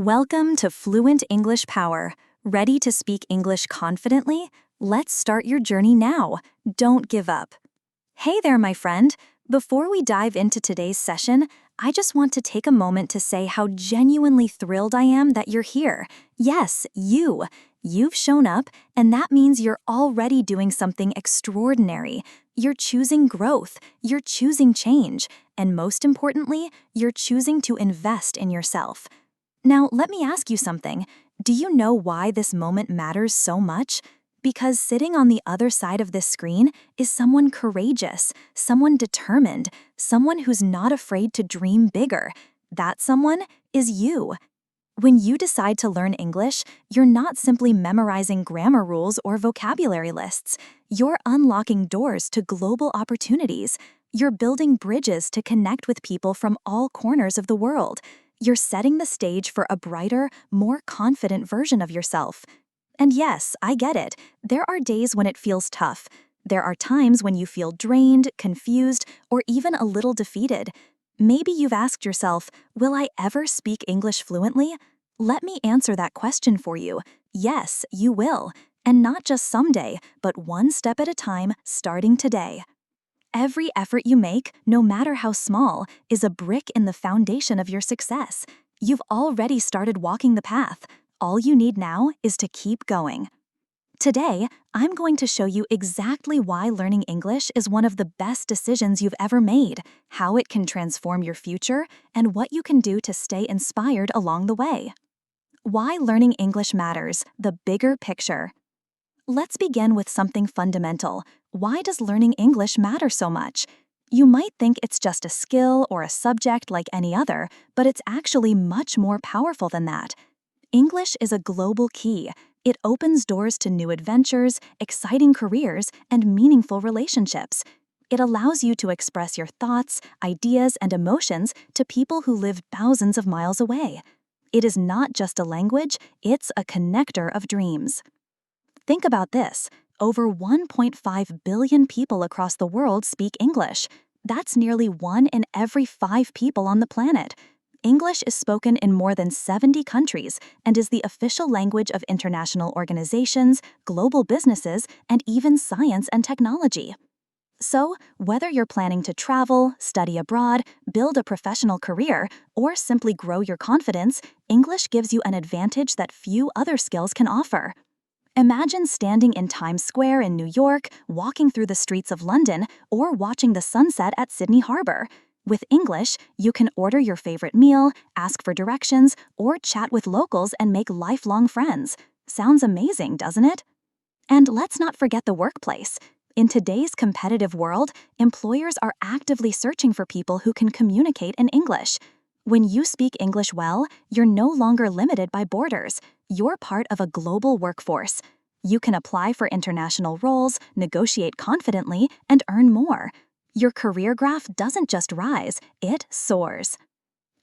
Welcome to Fluent English Power. Ready to speak English confidently? Let's start your journey now. Don't give up. Hey there, my friend. Before we dive into today's session, I just want to take a moment to say how genuinely thrilled I am that you're here. Yes, you. You've shown up, and that means you're already doing something extraordinary. You're choosing growth, you're choosing change, and most importantly, you're choosing to invest in yourself. Now, let me ask you something. Do you know why this moment matters so much? Because sitting on the other side of this screen is someone courageous, someone determined, someone who's not afraid to dream bigger. That someone is you. When you decide to learn English, you're not simply memorizing grammar rules or vocabulary lists. You're unlocking doors to global opportunities. You're building bridges to connect with people from all corners of the world. You're setting the stage for a brighter, more confident version of yourself. And yes, I get it. There are days when it feels tough. There are times when you feel drained, confused, or even a little defeated. Maybe you've asked yourself, will I ever speak English fluently? Let me answer that question for you. Yes, you will. And not just someday, but one step at a time, starting today. Every effort you make, no matter how small, is a brick in the foundation of your success. You've already started walking the path. All you need now is to keep going. Today, I'm going to show you exactly why learning English is one of the best decisions you've ever made, how it can transform your future, and what you can do to stay inspired along the way. Why learning English matters, the bigger picture. Let's begin with something fundamental. Why does learning English matter so much? You might think it's just a skill or a subject like any other, but it's actually much more powerful than that. English is a global key. It opens doors to new adventures, exciting careers, and meaningful relationships. It allows you to express your thoughts, ideas, and emotions to people who live thousands of miles away. It is not just a language, it's a connector of dreams. Think about this. Over 1.5 billion people across the world speak English. That's nearly 1 in every 5 people on the planet. English is spoken in more than 70 countries and is the official language of international organizations, global businesses, and even science and technology. So, whether you're planning to travel, study abroad, build a professional career, or simply grow your confidence, English gives you an advantage that few other skills can offer. Imagine standing in Times Square in New York, walking through the streets of London, or watching the sunset at Sydney Harbor. With English, you can order your favorite meal, ask for directions, or chat with locals and make lifelong friends. Sounds amazing, doesn't it? And let's not forget the workplace. In today's competitive world, employers are actively searching for people who can communicate in English. When you speak English well, you're no longer limited by borders. You're part of a global workforce. You can apply for international roles, negotiate confidently, and earn more. Your career graph doesn't just rise, it soars.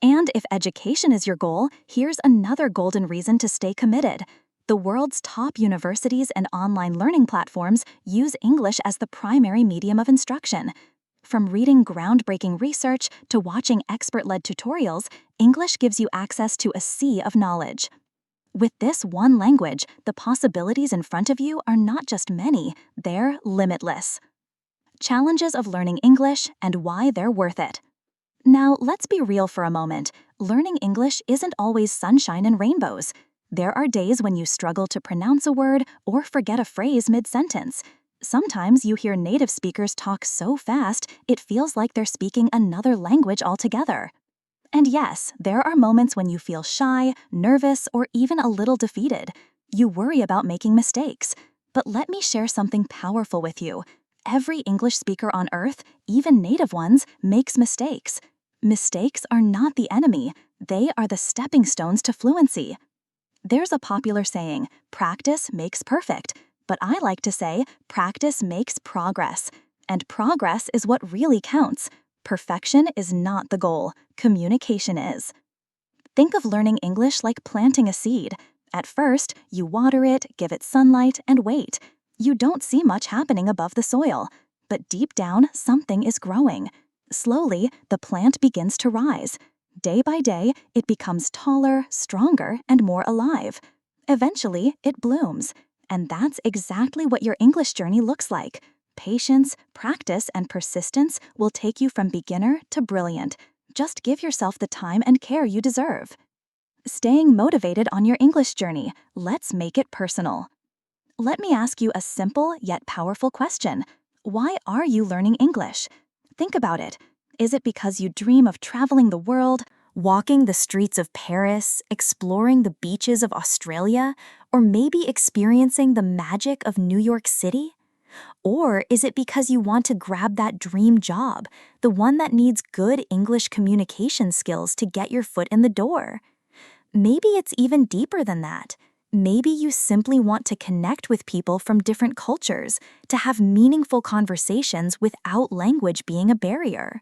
And if education is your goal, here's another golden reason to stay committed. The world's top universities and online learning platforms use English as the primary medium of instruction. From reading groundbreaking research to watching expert-led tutorials, English gives you access to a sea of knowledge. With this one language, the possibilities in front of you are not just many, they're limitless. Challenges of learning English and why they're worth it. Now, let's be real for a moment. Learning English isn't always sunshine and rainbows. There are days when you struggle to pronounce a word or forget a phrase mid-sentence. Sometimes you hear native speakers talk so fast, it feels like they're speaking another language altogether. And yes, there are moments when you feel shy, nervous, or even a little defeated. You worry about making mistakes. But let me share something powerful with you. Every English speaker on earth, even native ones, makes mistakes. Mistakes are not the enemy. They are the stepping stones to fluency. There's a popular saying, practice makes perfect. But I like to say, practice makes progress. And progress is what really counts. Perfection is not the goal. Communication is. Think of learning English like planting a seed. At first, you water it, give it sunlight, and wait. You don't see much happening above the soil. But deep down, something is growing. Slowly, the plant begins to rise. Day by day, it becomes taller, stronger, and more alive. Eventually, it blooms. And that's exactly what your English journey looks like. Patience, practice, and persistence will take you from beginner to brilliant. Just give yourself the time and care you deserve. Staying motivated on your English journey. Let's make it personal. Let me ask you a simple yet powerful question. Why are you learning English? Think about it. Is it because you dream of traveling the world, walking the streets of Paris, exploring the beaches of Australia, or maybe experiencing the magic of New York City? Or is it because you want to grab that dream job, the one that needs good English communication skills to get your foot in the door? Maybe it's even deeper than that. Maybe you simply want to connect with people from different cultures, to have meaningful conversations without language being a barrier.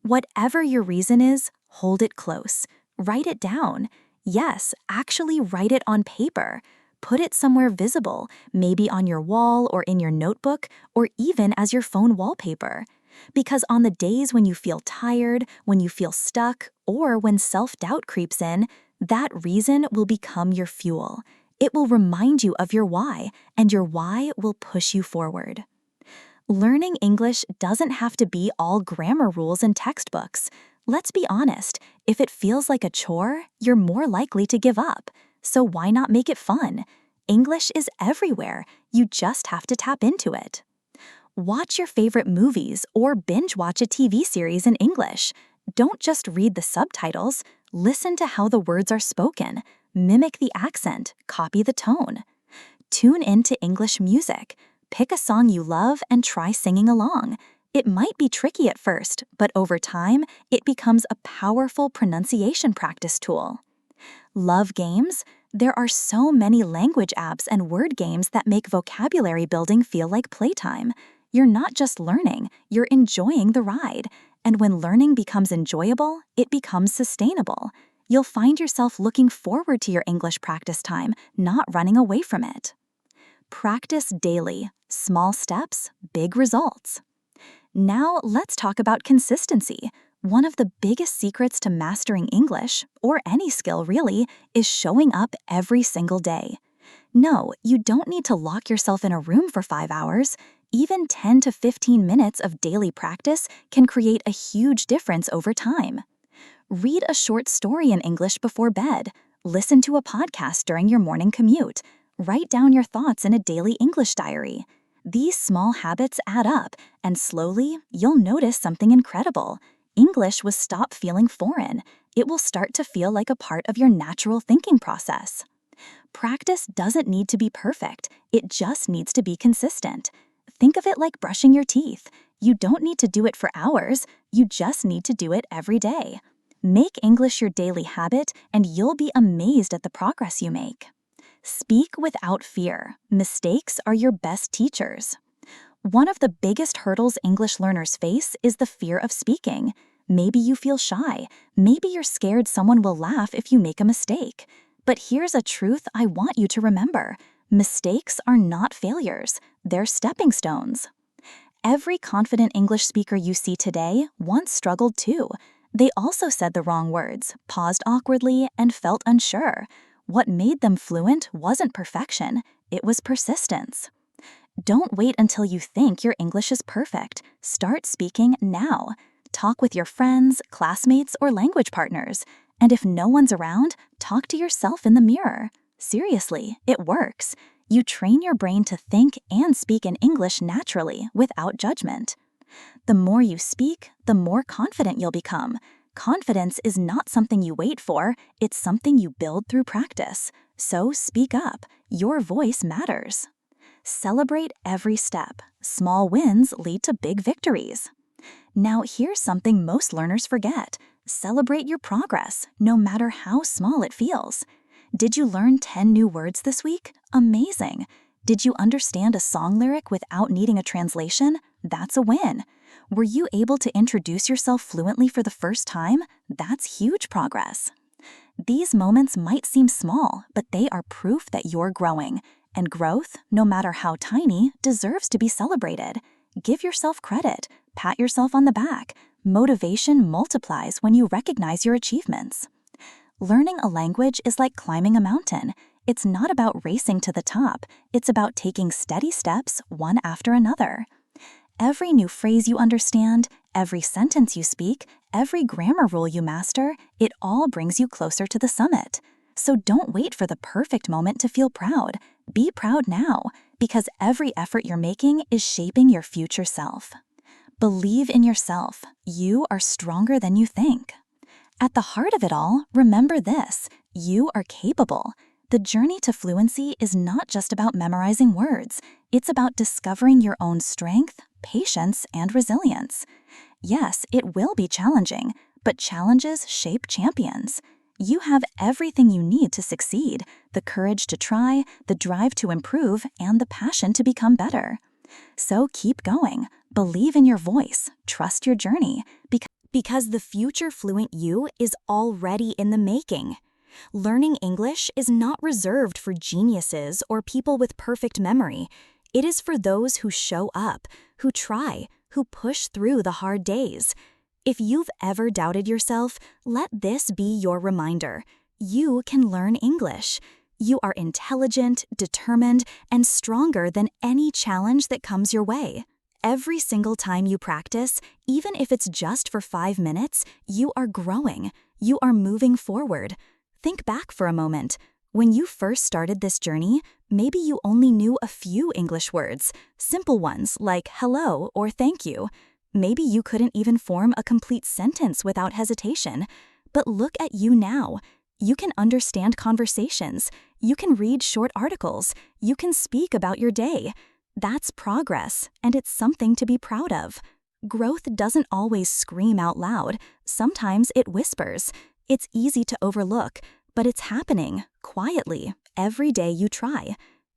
Whatever your reason is, hold it close. Write it down. Yes, actually write it on paper. Put it somewhere visible, maybe on your wall or in your notebook, or even as your phone wallpaper. Because on the days when you feel tired, when you feel stuck, or when self-doubt creeps in, that reason will become your fuel. It will remind you of your why, and your why will push you forward. Learning English doesn't have to be all grammar rules and textbooks. Let's be honest, if it feels like a chore, you're more likely to give up. So why not make it fun? English is everywhere. You just have to tap into it. Watch your favorite movies or binge watch a TV series in English. Don't just read the subtitles. Listen to how the words are spoken. Mimic the accent. Copy the tone. Tune into English music. Pick a song you love and try singing along. It might be tricky at first, but over time, it becomes a powerful pronunciation practice tool. Love games? There are so many language apps and word games that make vocabulary building feel like playtime. You're not just learning, you're enjoying the ride. And when learning becomes enjoyable, it becomes sustainable. You'll find yourself looking forward to your English practice time, not running away from it. Practice daily. Small steps, big results. Now let's talk about consistency. One of the biggest secrets to mastering English, or any skill really, is showing up every single day. No, you don't need to lock yourself in a room for 5 hours. Even 10 to 15 minutes of daily practice can create a huge difference over time. Read a short story in English before bed. Listen to a podcast during your morning commute. Write down your thoughts in a daily English diary. These small habits add up, and slowly, you'll notice something incredible. English will stop feeling foreign. It will start to feel like a part of your natural thinking process. Practice doesn't need to be perfect. It just needs to be consistent. Think of it like brushing your teeth. You don't need to do it for hours. You just need to do it every day. Make English your daily habit, and you'll be amazed at the progress you make. Speak without fear. Mistakes are your best teachers. One of the biggest hurdles English learners face is the fear of speaking. Maybe you feel shy. Maybe you're scared someone will laugh if you make a mistake. But here's a truth I want you to remember. Mistakes are not failures. They're stepping stones. Every confident English speaker you see today once struggled too. They also said the wrong words, paused awkwardly, and felt unsure. What made them fluent wasn't perfection, it was persistence. Don't wait until you think your English is perfect. Start speaking now. Talk with your friends, classmates, or language partners. And if no one's around, talk to yourself in the mirror. Seriously, it works. You train your brain to think and speak in English naturally, without judgment. The more you speak, the more confident you'll become. Confidence is not something you wait for, it's something you build through practice. So speak up. Your voice matters. Celebrate every step. Small wins lead to big victories. Now here's something most learners forget. Celebrate your progress, no matter how small it feels. Did you learn 10 new words this week? Amazing. Did you understand a song lyric without needing a translation? That's a win. Were you able to introduce yourself fluently for the first time? That's huge progress. These moments might seem small, but they are proof that you're growing. And growth, no matter how tiny, deserves to be celebrated. Give yourself credit. Pat yourself on the back. Motivation multiplies when you recognize your achievements. Learning a language is like climbing a mountain. It's not about racing to the top, it's about taking steady steps one after another. Every new phrase you understand, every sentence you speak, every grammar rule you master, it all brings you closer to the summit. So don't wait for the perfect moment to feel proud. Be proud now, because every effort you're making is shaping your future self. Believe in yourself. You are stronger than you think. At the heart of it all, remember this: you are capable. The journey to fluency is not just about memorizing words. It's about discovering your own strength, patience, and resilience. Yes, it will be challenging, but challenges shape champions. You have everything you need to succeed: the courage to try, the drive to improve, and the passion to become better. So keep going. Believe in your voice. Trust your journey, because the future fluent you is already in the making. Learning English is not reserved for geniuses or people with perfect memory. It is for those who show up, who try, who push through the hard days. If you've ever doubted yourself, let this be your reminder. You can learn English. You are intelligent, determined, and stronger than any challenge that comes your way. Every single time you practice, even if it's just for 5 minutes, you are growing. You are moving forward. Think back for a moment. When you first started this journey, maybe you only knew a few English words, simple ones like hello or thank you. Maybe you couldn't even form a complete sentence without hesitation. But look at you now. You can understand conversations. You can read short articles. You can speak about your day. That's progress, and it's something to be proud of. Growth doesn't always scream out loud. Sometimes it whispers. It's easy to overlook, but it's happening, quietly, every day you try.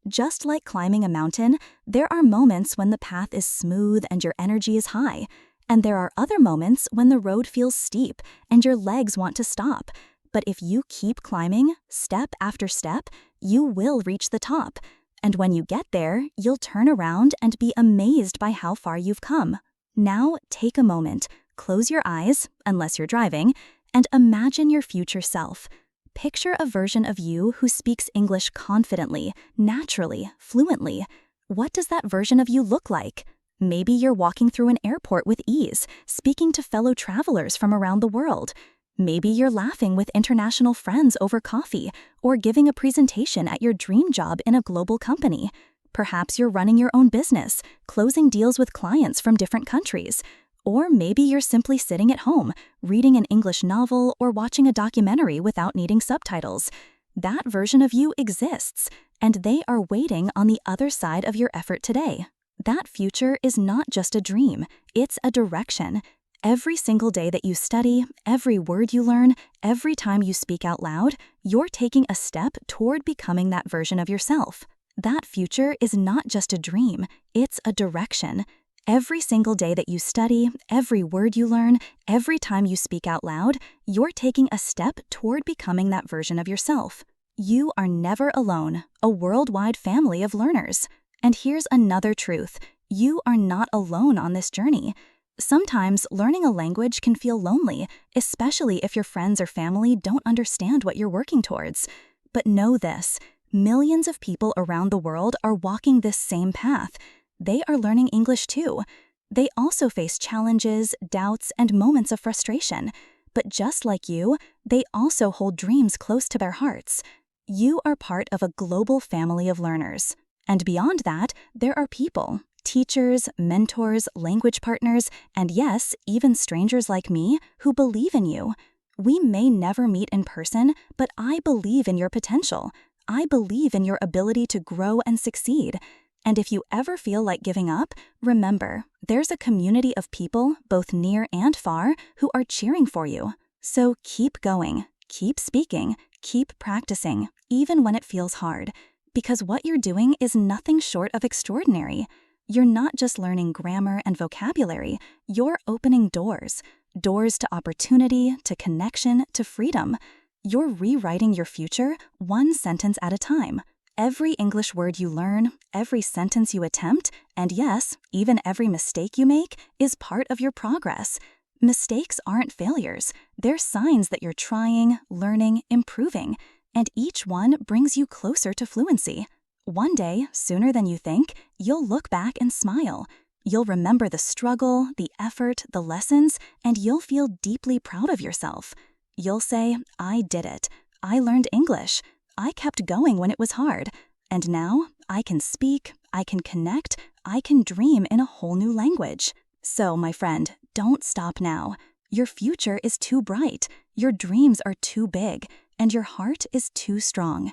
Just like climbing a mountain, there are moments when the path is smooth and your energy is high. And there are other moments when the road feels steep and your legs want to stop. But if you keep climbing, step after step, you will reach the top. And when you get there, you'll turn around and be amazed by how far you've come. Now, take a moment, close your eyes, unless you're driving, and imagine your future self. Picture a version of you who speaks English confidently, naturally, fluently. What does that version of you look like? Maybe you're walking through an airport with ease, speaking to fellow travelers from around the world. Maybe you're laughing with international friends over coffee, or giving a presentation at your dream job in a global company. Perhaps you're running your own business, closing deals with clients from different countries. Or maybe you're simply sitting at home, reading an English novel or watching a documentary without needing subtitles. That version of you exists, and they are waiting on the other side of your effort today. That future is not just a dream, it's a direction. Every single day that you study, every word you learn, every time you speak out loud, you're taking a step toward becoming that version of yourself. That future is not just a dream, it's a direction. Every single day that you study, every word you learn, every time you speak out loud, you're taking a step toward becoming that version of yourself. You are never alone, a worldwide family of learners. And here's another truth: you are not alone on this journey. Sometimes learning a language can feel lonely, especially if your friends or family don't understand what you're working towards. But know this: millions of people around the world are walking this same path. They are learning English too. They also face challenges, doubts, and moments of frustration. But just like you, they also hold dreams close to their hearts. You are part of a global family of learners. And beyond that, there are people, teachers, mentors, language partners, and yes, even strangers like me, who believe in you. We may never meet in person, but I believe in your potential. I believe in your ability to grow and succeed. And if you ever feel like giving up, remember, there's a community of people, both near and far, who are cheering for you. So keep going, keep speaking, keep practicing, even when it feels hard. Because what you're doing is nothing short of extraordinary. You're not just learning grammar and vocabulary, you're opening doors. Doors to opportunity, to connection, to freedom. You're rewriting your future one sentence at a time. Every English word you learn, every sentence you attempt, and yes, even every mistake you make, is part of your progress. Mistakes aren't failures. They're signs that you're trying, learning, improving, and each one brings you closer to fluency. One day, sooner than you think, you'll look back and smile. You'll remember the struggle, the effort, the lessons, and you'll feel deeply proud of yourself. You'll say, I did it. I learned English. I kept going when it was hard. And now, I can speak, I can connect, I can dream in a whole new language. So, my friend, don't stop now. Your future is too bright, your dreams are too big, and your heart is too strong.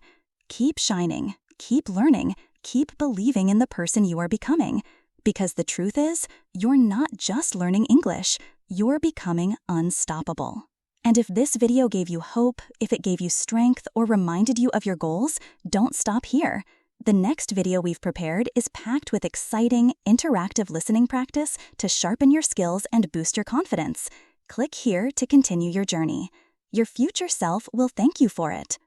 Keep shining, keep learning, keep believing in the person you are becoming. Because the truth is, you're not just learning English, you're becoming unstoppable. And if this video gave you hope, if it gave you strength, or reminded you of your goals, don't stop here. The next video we've prepared is packed with exciting, interactive listening practice to sharpen your skills and boost your confidence. Click here to continue your journey. Your future self will thank you for it.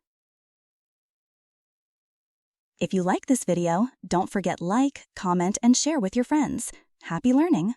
If you like this video, don't forget like, comment, and share with your friends. Happy learning!